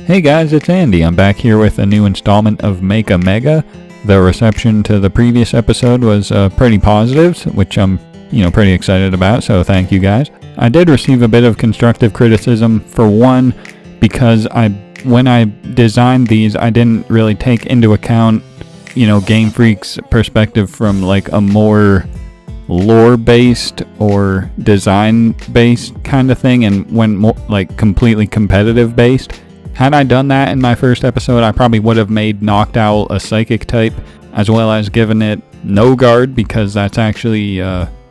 Hey guys, it's Andy. I'm back here with a new installment of Make a Mega. The reception to the previous episode was pretty positive, which I'm, pretty excited about, so thank you guys. I did receive a bit of constructive criticism, for one, because when I designed these, I didn't really take into account, Game Freak's perspective from like a more lore-based or design-based kind of thing and went more like completely competitive-based. Had I done that in my first episode, I probably would have made Noctowl a psychic type, as well as given it no guard, because that's actually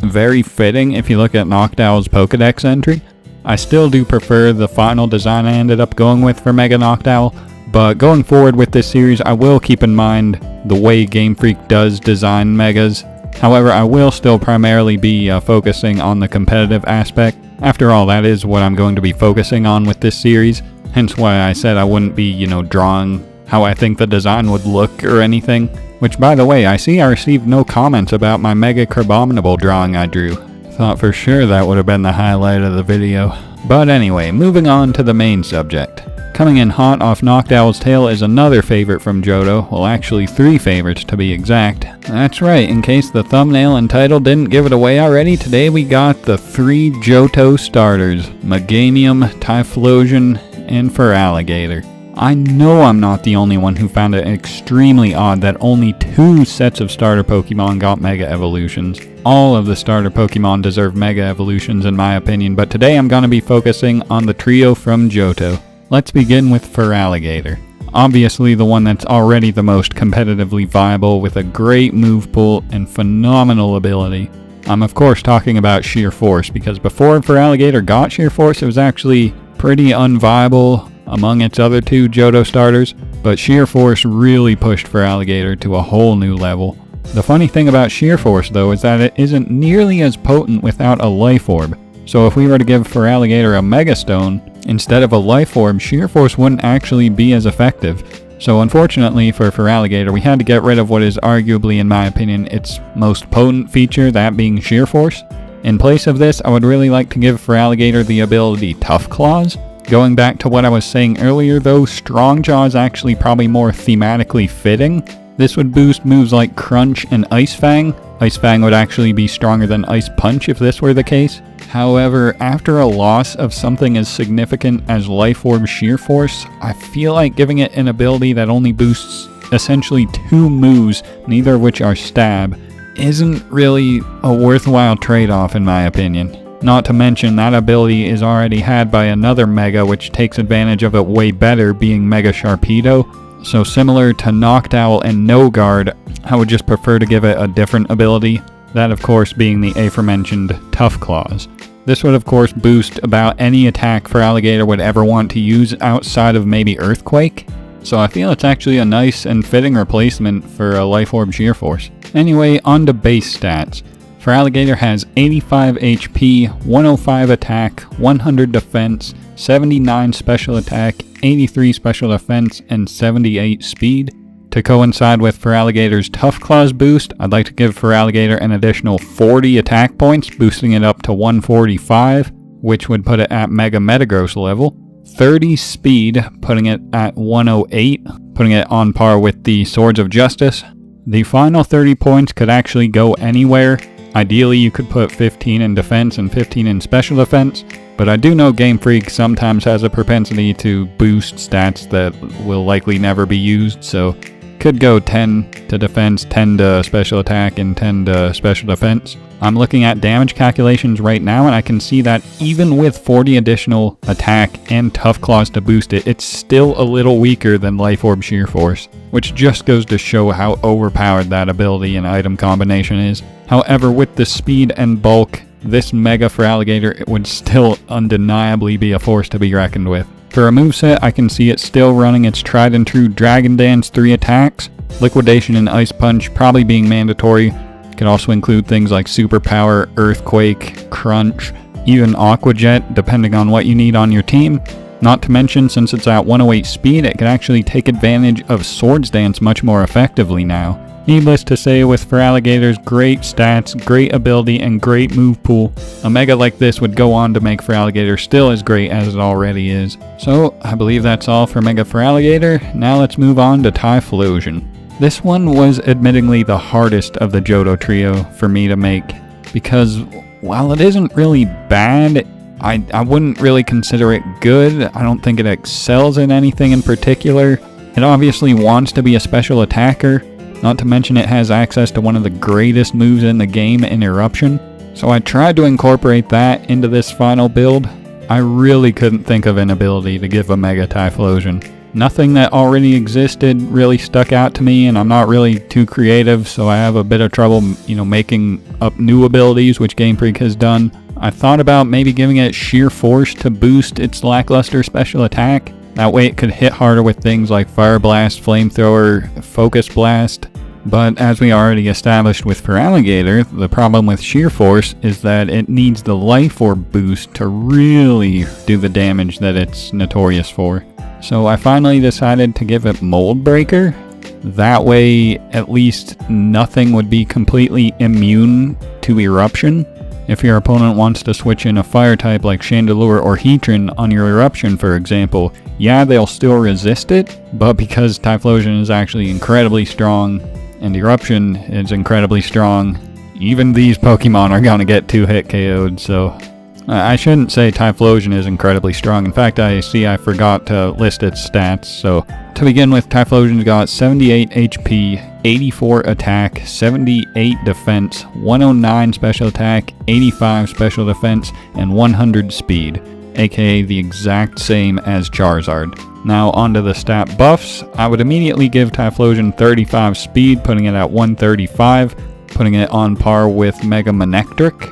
very fitting if you look at Noctowl's Pokedex entry. I still do prefer the final design I ended up going with for Mega Noctowl, but going forward with this series, I will keep in mind the way Game Freak does design Megas. However, I will still primarily be focusing on the competitive aspect. After all, that is what I'm going to be focusing on with this series. Hence why I said I wouldn't be, drawing how I think the design would look or anything. Which, by the way, I see I received no comments about my Mega Crabominable drawing I drew. Thought for sure that would have been the highlight of the video. But anyway, moving on to the main subject. Coming in hot off Noctowl's tail is another favorite from Johto. Well, actually 3 favorites to be exact. That's right, in case the thumbnail and title didn't give it away already, today we got the 3 Johto starters. Meganium, Typhlosion, and Feraligatr. I know I'm not the only one who found it extremely odd that only 2 sets of starter Pokemon got Mega Evolutions. All of the starter Pokemon deserve Mega Evolutions in my opinion, but today I'm going to be focusing on the trio from Johto. Let's begin with Feraligatr. Obviously the one that's already the most competitively viable with a great move pool and phenomenal ability. I'm of course talking about Sheer Force, because before Feraligatr got Sheer Force it was actually pretty unviable among its other 2 Johto starters, but Sheer Force really pushed Feraligatr to a whole new level. The funny thing about Sheer Force though is that it isn't nearly as potent without a Life Orb, so if we were to give Feraligatr a Mega Stone instead of a Life Orb, Sheer Force wouldn't actually be as effective. So unfortunately for Feraligatr, we had to get rid of what is arguably, in my opinion, its most potent feature, that being Sheer Force. In place of this, I would really like to give Feraligatr the ability Tough Claws. Going back to what I was saying earlier though, Strong Jaw is actually probably more thematically fitting. This would boost moves like Crunch and Ice Fang. Ice Fang would actually be stronger than Ice Punch if this were the case. However, after a loss of something as significant as Life Orb Sheer Force, I feel like giving it an ability that only boosts essentially 2 moves, neither of which are Stab, isn't really a worthwhile trade-off in my opinion. Not to mention that ability is already had by another Mega which takes advantage of it way better, being Mega Sharpedo. So similar to Noctowl and No Guard, I would just prefer to give it a different ability, that of course being the aforementioned Tough Claws. This would of course boost about any attack Feraligatr would ever want to use outside of maybe Earthquake. So I feel it's actually a nice and fitting replacement for a Life Orb Sheer Force. Anyway, on to base stats. Feraligatr has 85 HP, 105 attack, 100 defense, 79 special attack, 83 special defense, and 78 speed. To coincide with Feraligatr's Tough Claws boost, I'd like to give Feraligatr an additional 40 attack points, boosting it up to 145, which would put it at Mega Metagross level. 30 speed, putting it at 108, putting it on par with the Swords of Justice. The final 30 points could actually go anywhere. Ideally, you could put 15 in defense and 15 in special defense, but I do know Game Freak sometimes has a propensity to boost stats that will likely never be used, so could go 10 to defense, 10 to special attack, and 10 to special defense. I'm looking at damage calculations right now, and I can see that even with 40 additional attack and Tough Claws to boost it, it's still a little weaker than Life Orb Sheer Force, which just goes to show how overpowered that ability and item combination is. However, with the speed and bulk, this Mega Feraligatr would still undeniably be a force to be reckoned with. For a moveset, I can see it still running its tried and true Dragon Dance 3 attacks, Liquidation and Ice Punch probably being mandatory. Could also include things like Superpower, Earthquake, Crunch, even Aqua Jet, depending on what you need on your team. Not to mention, since it's at 108 speed, it can actually take advantage of Swords Dance much more effectively now. Needless to say, with Feraligatr's great stats, great ability, and great move pool, a Mega like this would go on to make Feraligatr still as great as it already is. So, I believe that's all for Mega Feraligatr. Now let's move on to Typhlosion. This one was admittingly the hardest of the Johto trio for me to make, because while it isn't really bad, I wouldn't really consider it good. I don't think it excels in anything in particular. It obviously wants to be a special attacker, not to mention it has access to one of the greatest moves in the game in Eruption. So I tried to incorporate that into this final build. I really couldn't think of an ability to give a Mega Typhlosion. Nothing that already existed really stuck out to me, and I'm not really too creative, so I have a bit of trouble, making up new abilities, which Game Freak has done. I thought about maybe giving it Sheer Force to boost its lackluster special attack. That way it could hit harder with things like Fire Blast, Flamethrower, Focus Blast. But as we already established with Feraligatr, the problem with Sheer Force is that it needs the Life Orb boost to really do the damage that it's notorious for. So I finally decided to give it Mold Breaker. That way at least nothing would be completely immune to Eruption. If your opponent wants to switch in a fire type like Chandelure or Heatran on your Eruption, for example, yeah, they'll still resist it, but because Typhlosion is actually incredibly strong and Eruption is incredibly strong, even these Pokemon are going to get 2-hit KO'd, so I shouldn't say Typhlosion is incredibly strong. In fact, I forgot to list its stats. So to begin with, Typhlosion's got 78 HP, 84 attack, 78 defense, 109 special attack, 85 special defense, and 100 speed, aka the exact same as Charizard. Now onto the stat buffs. I would immediately give Typhlosion 35 speed, putting it at 135, putting it on par with Mega Manectric.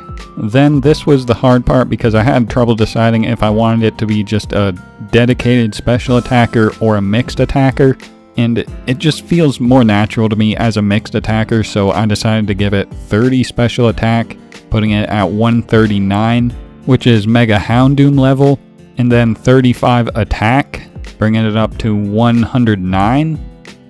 Then this was the hard part because I had trouble deciding if I wanted it to be just a dedicated special attacker or a mixed attacker, and it just feels more natural to me as a mixed attacker, so I decided to give it 30 special attack, putting it at 139, which is Mega Houndoom level, and then 35 attack, bringing it up to 109,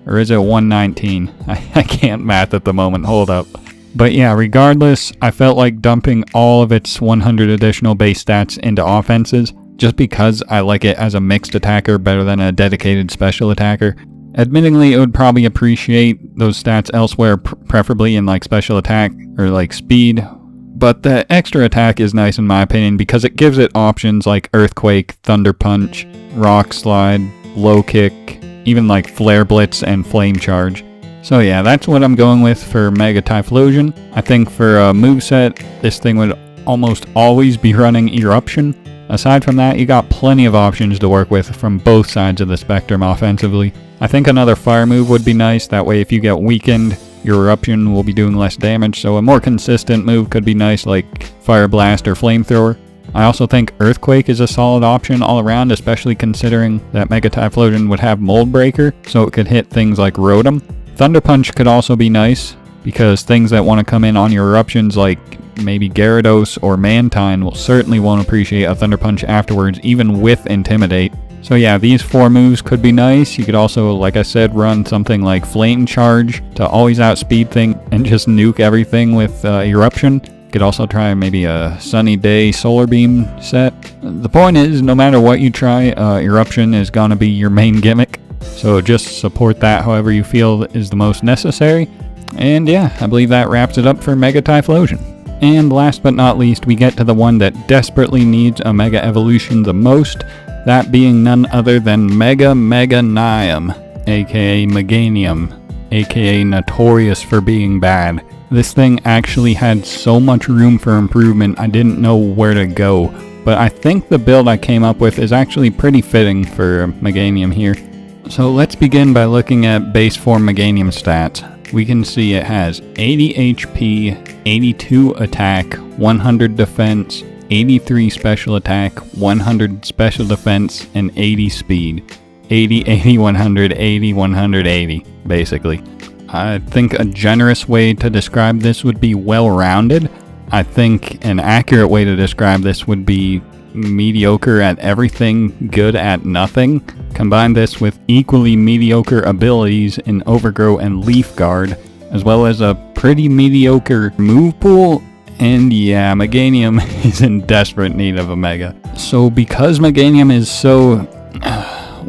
or is it 119? I can't math at the moment, hold up. But yeah, regardless, I felt like dumping all of its 100 additional base stats into offenses, just because I like it as a mixed attacker better than a dedicated special attacker. Admittingly, it would probably appreciate those stats elsewhere, preferably in like special attack or like speed, but the extra attack is nice in my opinion because it gives it options like Earthquake, Thunder Punch, Rock Slide, Low Kick, even like Flare Blitz and Flame Charge. So yeah, that's what I'm going with for Mega Typhlosion. I think for a moveset, this thing would almost always be running Eruption. Aside from that, you got plenty of options to work with from both sides of the spectrum offensively. I think another fire move would be nice, that way if you get weakened, your Eruption will be doing less damage, so a more consistent move could be nice like Fire Blast or Flamethrower. I also think Earthquake is a solid option all around, especially considering that Mega Typhlosion would have Mold Breaker, so it could hit things like Rotom. Thunder Punch could also be nice, because things that want to come in on your Eruptions like maybe Gyarados or Mantine certainly won't appreciate a Thunder Punch afterwards, even with Intimidate. So yeah, these 4 moves could be nice. You could also, like I said, run something like Flame Charge to always outspeed things and just nuke everything with Eruption. You could also try maybe a Sunny Day Solar Beam set. The point is, no matter what you try, Eruption is gonna be your main gimmick. So just support that however you feel is the most necessary. And yeah, I believe that wraps it up for Mega Typhlosion. And last but not least, we get to the one that desperately needs a Mega Evolution the most, that being none other than Mega Meganium, aka Meganium, aka notorious for being bad. This thing actually had so much room for improvement, I didn't know where to go. But I think the build I came up with is actually pretty fitting for Meganium here. So let's begin by looking at base form Meganium stats. We can see it has 80 HP, 82 attack, 100 defense, 83 special attack, 100 special defense, and 80 speed. 80, 80, 100, 80, 100, 80, basically. I think a generous way to describe this would be well-rounded. I think an accurate way to describe this would be mediocre at everything, good at nothing. Combine this with equally mediocre abilities in Overgrow and Leaf Guard. as well as a pretty mediocre move pool. And yeah, Meganium is in desperate need of a Mega. So because Meganium is so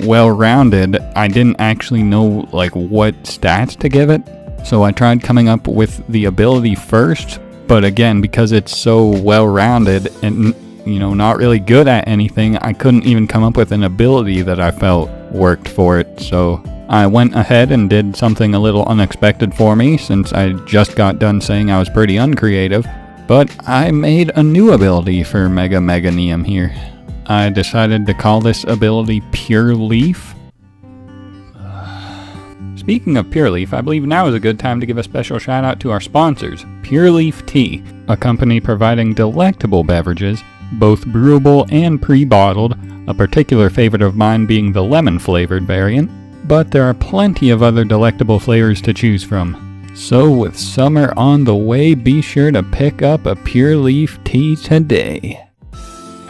well-rounded, I didn't actually know like what stats to give it. So I tried coming up with the ability first, but again, because it's so well-rounded and not really good at anything, I couldn't even come up with an ability that I felt worked for it. So I went ahead and did something a little unexpected for me, since I just got done saying I was pretty uncreative. But I made a new ability for Meganium here. I decided to call this ability Pure Leaf. Speaking of Pure Leaf, I believe now is a good time to give a special shout out to our sponsors, Pure Leaf Tea, a company providing delectable beverages, both brewable and pre-bottled, a particular favorite of mine being the lemon-flavored variant, but there are plenty of other delectable flavors to choose from. So with summer on the way, be sure to pick up a Pure Leaf tea today.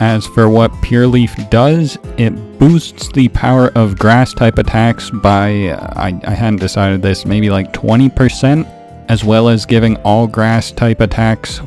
As for what Pure Leaf does, it boosts the power of grass type attacks by, I hadn't decided this, maybe like 20%, as well as giving all grass type attacks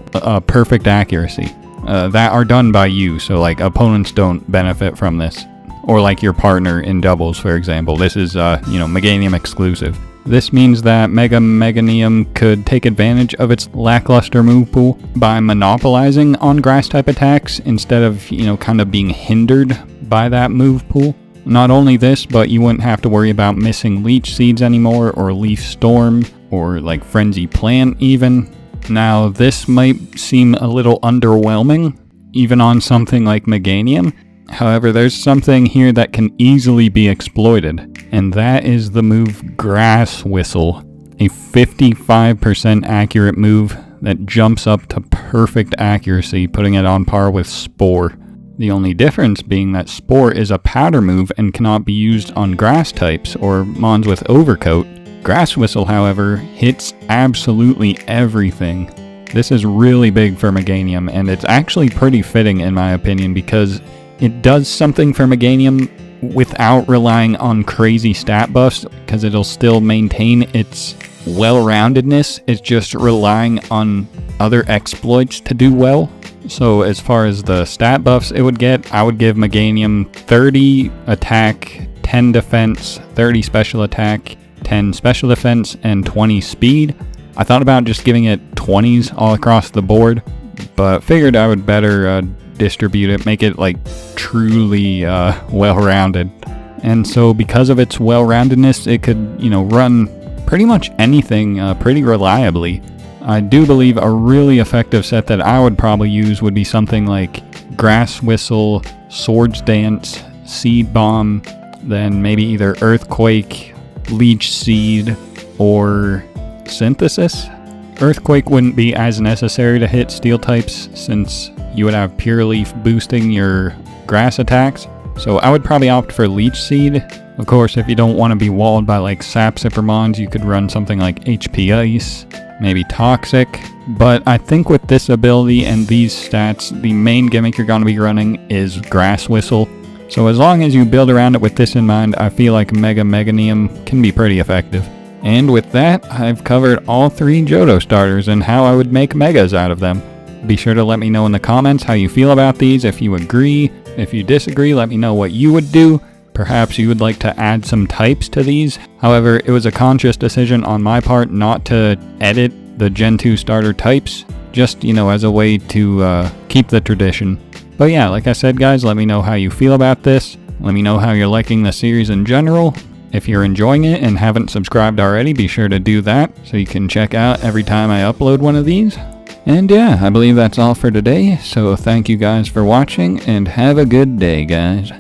perfect accuracy. That are done by you, so like opponents don't benefit from this. Or like your partner in doubles, for example. This is, Meganium exclusive. This means that Meganium could take advantage of its lackluster move pool by monopolizing on grass type attacks instead of, kind of being hindered by that move pool. Not only this, but you wouldn't have to worry about missing Leech Seeds anymore, or Leaf Storm, or like Frenzy Plant even. Now, this might seem a little underwhelming, even on something like Meganium. However, there's something here that can easily be exploited, and that is the move Grass Whistle, a 55% accurate move that jumps up to perfect accuracy, putting it on par with Spore. The only difference being that Spore is a powder move and cannot be used on grass types or mons with Overcoat. Grass Whistle, however, hits absolutely everything. This is really big for Meganium, and it's actually pretty fitting in my opinion, because it does something for Meganium without relying on crazy stat buffs, because it'll still maintain its well-roundedness. It's just relying on other exploits to do well. So as far as the stat buffs it would get, I would give Meganium 30 attack, 10 defense, 30 special attack, 10 special defense, and 20 speed. I thought about just giving it 20s all across the board, but figured I would better distribute it, make it like truly well-rounded. And so because of its well-roundedness, it could, run pretty much anything pretty reliably. I do believe a really effective set that I would probably use would be something like Grass Whistle, Swords Dance, Seed Bomb, then maybe either Earthquake, Leech Seed, or Synthesis. Earthquake wouldn't be as necessary to hit steel types, since you would have Pure Leaf boosting your grass attacks. So I would probably opt for Leech Seed. Of course, if you don't want to be walled by like Sap Sipper mons, you could run something like HP Ice, maybe Toxic. But I think with this ability and these stats, the main gimmick you're going to be running is Grass Whistle. So as long as you build around it with this in mind, I feel like Meganium can be pretty effective. And with that, I've covered all 3 Johto starters and how I would make Megas out of them. Be sure to let me know in the comments how you feel about these. If you agree, if you disagree, let me know what you would do. Perhaps you would like to add some types to these. However, it was a conscious decision on my part not to edit the Gen 2 starter types, just, as a way to keep the tradition. But yeah, like I said, guys, let me know how you feel about this. Let me know how you're liking the series in general. If you're enjoying it and haven't subscribed already, be sure to do that so you can check out every time I upload one of these. And yeah, I believe that's all for today, so thank you guys for watching, and have a good day, guys.